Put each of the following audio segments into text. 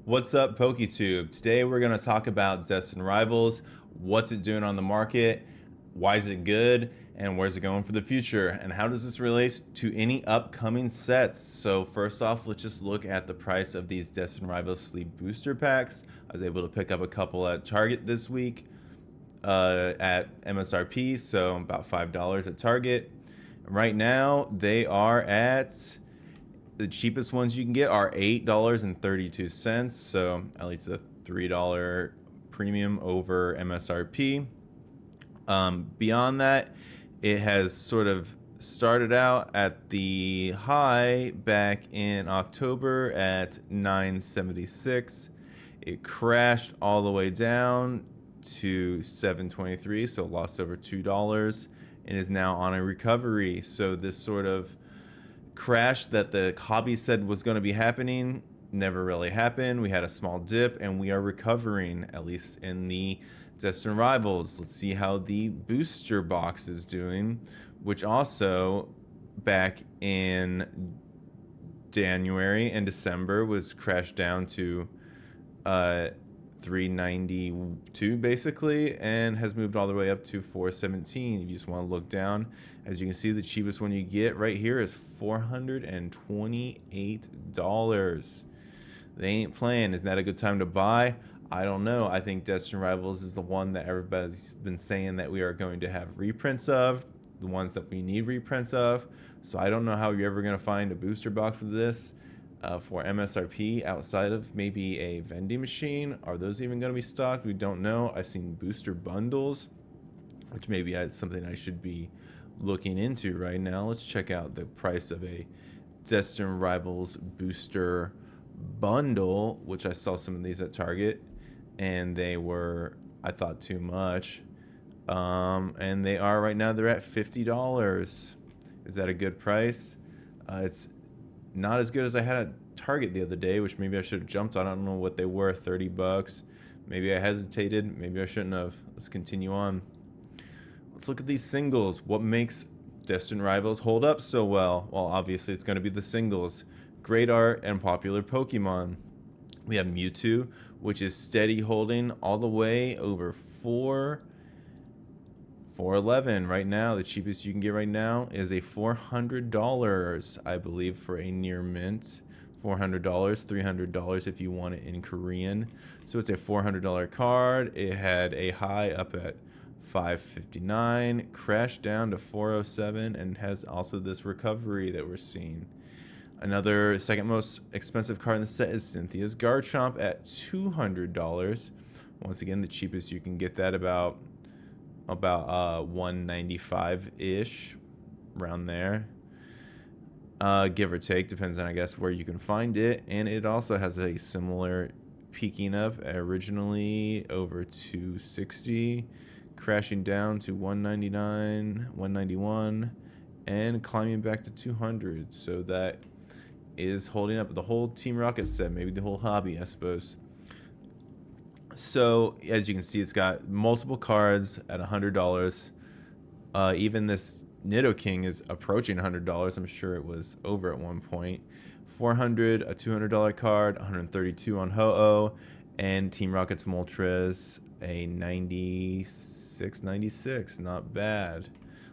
What's up, PokeTube? Today we're going to talk about Destined Rivals. What's it doing on the market? Why is it good? And where's it going for the future? And how does this relate to any upcoming sets? So first off, let's just look at the price of these Destined Rivals Sleep Booster Packs. I was able to pick up a couple at Target this week at MSRP, so about $5 at Target. Right now, they are at... The cheapest ones you can get are $8.32, so at least a $3 premium over MSRP. Beyond that, it has sort of started out at the high back in October at $9.76. It crashed all the way down to $7.23, so lost over $2, and is now on a recovery. So this sort of crash that the hobby said was going to be happening never really happened. We had a small dip and we are recovering, at least in the Destined Rivals. Let's see how the booster box is doing, which also back in January and December was crashed down to 392 basically, and has moved all the way up to 417. If you just want to look down, as you can see, the cheapest one you get right here is $428. They ain't playing. Isn't that a good time to buy? I don't know. I think Destined Rivals is the one that everybody's been saying that we are going to have reprints of, the ones that we need reprints of. So I don't know how you're ever going to find a booster box of this for MSRP outside of maybe a vending machine. Are those even going to be stocked? We don't know. I've seen booster bundles, which maybe is something I should be looking into right now. Let's check out the price of a Destined Rivals booster bundle, which I saw some of these at Target, and they were, I thought, too much. And they are right now, they're at $50. Is that a good price? It's not as good as I had at Target the other day, which maybe I should have jumped on. I don't know what they were, 30 bucks. Maybe I hesitated. Maybe I shouldn't have. Let's continue on. Let's look at these singles. What makes Destined Rivals hold up so well? Well, obviously it's going to be the singles. Great art and popular Pokemon. We have Mewtwo, which is steady holding all the way over 411 right now. The cheapest you can get right now is a $400, I believe, for a near mint. $400, $300 if you want it in Korean. So it's a $400 card. It had a high up at 559, crashed down to 407, and has also this recovery that we're seeing. Another second most expensive card in the set is Cynthia's Garchomp at $200. Once again, the cheapest you can get that about 195-ish, around there, give or take, depends on, I guess, where you can find it. And it also has a similar peaking up, originally over 260, crashing down to 199, 191, and climbing back to 200. So that is holding up the whole Team Rocket set, maybe the whole hobby, I suppose. So as you can see, it's got multiple cards at $100. Even this Nidoking is approaching $100. I'm sure it was over at one point. 400, a $200 card, 132 on Ho-Oh, and Team Rocket's Moltres, a 96. Not bad.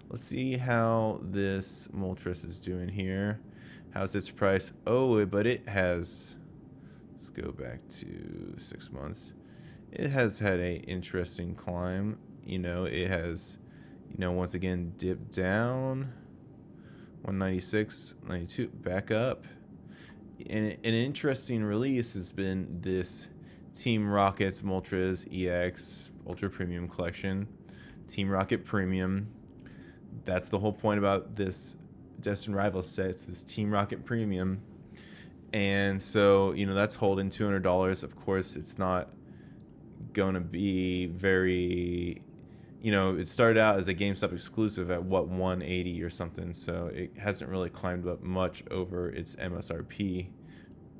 Let's see how this Moltres is doing here. How's its price? Oh, but it has, let's go back to 6 months. It has had a interesting climb. You know, it has, once again dipped down. 196, 92, back up. And an interesting release has been this Team Rocket's Moltres EX Ultra Premium Collection. Team Rocket Premium. That's the whole point about this Destined Rivals set. It's this Team Rocket Premium. And so, that's holding $200. Of course, it's not going to be very, it started out as a GameStop exclusive at what, 180 or something, so it hasn't really climbed up much over its MSRP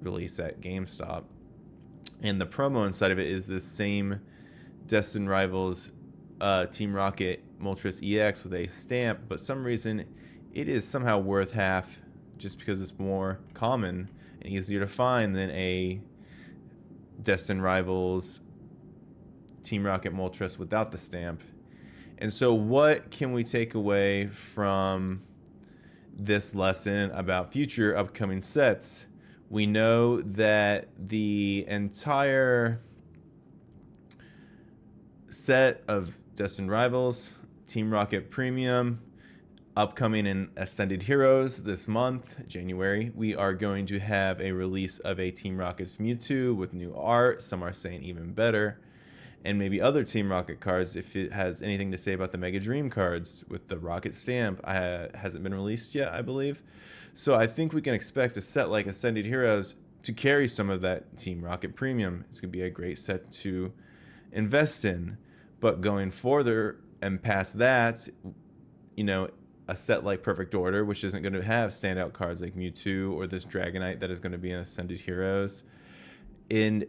release at GameStop. And the promo inside of it is this same Destined Rivals Team Rocket Moltres EX with a stamp, but some reason it is somehow worth half just because it's more common and easier to find than a Destined Rivals, Team Rocket Moltres without the stamp. And so what can we take away from this lesson about future upcoming sets? We know that the entire set of Destined Rivals, Team Rocket Premium, upcoming in Ascended Heroes this month, January, we are going to have a release of a Team Rocket's Mewtwo with new art. Some are saying even better. And maybe other Team Rocket cards, if it has anything to say about the Mega Dream cards with the Rocket stamp. Hasn't been released yet, I believe. So I think we can expect a set like Ascended Heroes to carry some of that Team Rocket Premium. It's going to be a great set to invest in. But going further and past that, you know, a set like Perfect Order, which isn't going to have standout cards like Mewtwo or this Dragonite that is going to be in Ascended Heroes. In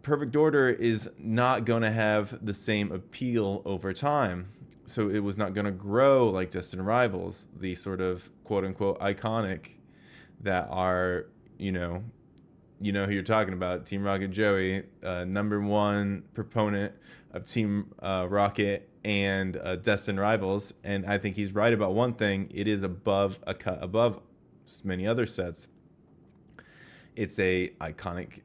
Perfect Order is not going to have the same appeal over time. So it was not going to grow like Destined Rivals, the sort of quote unquote iconic that are, you know who you're talking about, Team Rocket Joey, #1 proponent of Team Rocket and Destined Rivals. And I think he's right about one thing. It is a cut above many other sets. It's a iconic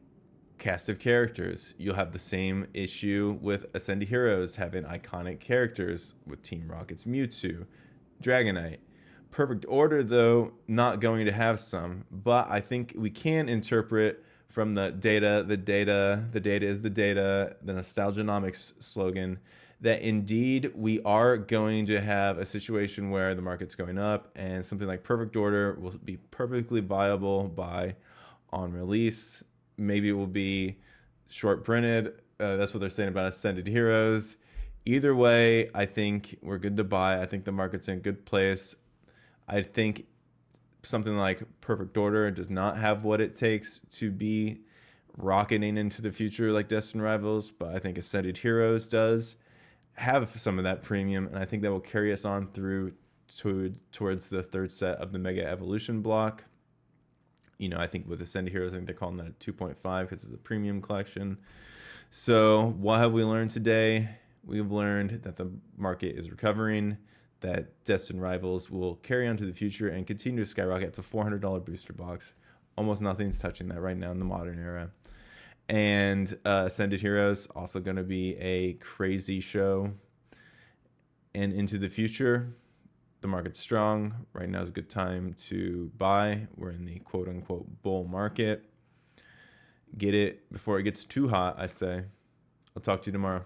cast of characters. You'll have the same issue with Ascended Heroes having iconic characters with Team Rocket's Mewtwo, Dragonite. Perfect Order, though, not going to have some, but I think we can interpret from the data is the data, the Nostalgianomics slogan, that indeed we are going to have a situation where the market's going up and something like Perfect Order will be perfectly viable on release. Maybe it will be short printed. That's what they're saying about Ascended Heroes. Either way, I think we're good to buy. I think the market's in a good place. I think something like Perfect Order does not have what it takes to be rocketing into the future like Destined Rivals, but I think Ascended Heroes does have some of that premium, and I think that will carry us on through towards the third set of the Mega Evolution block. I think with Ascended Heroes, I think they're calling that a 2.5 because it's a premium collection. So what have we learned today? We've learned that the market is recovering, that Destined Rivals will carry on to the future and continue to skyrocket to $400 booster box. Almost nothing's touching that right now in the modern era. And Ascended Heroes also going to be a crazy show. And into the future, the market's strong. Right now is a good time to buy. We're in the quote-unquote bull market. Get it before it gets too hot, I say. I'll talk to you tomorrow.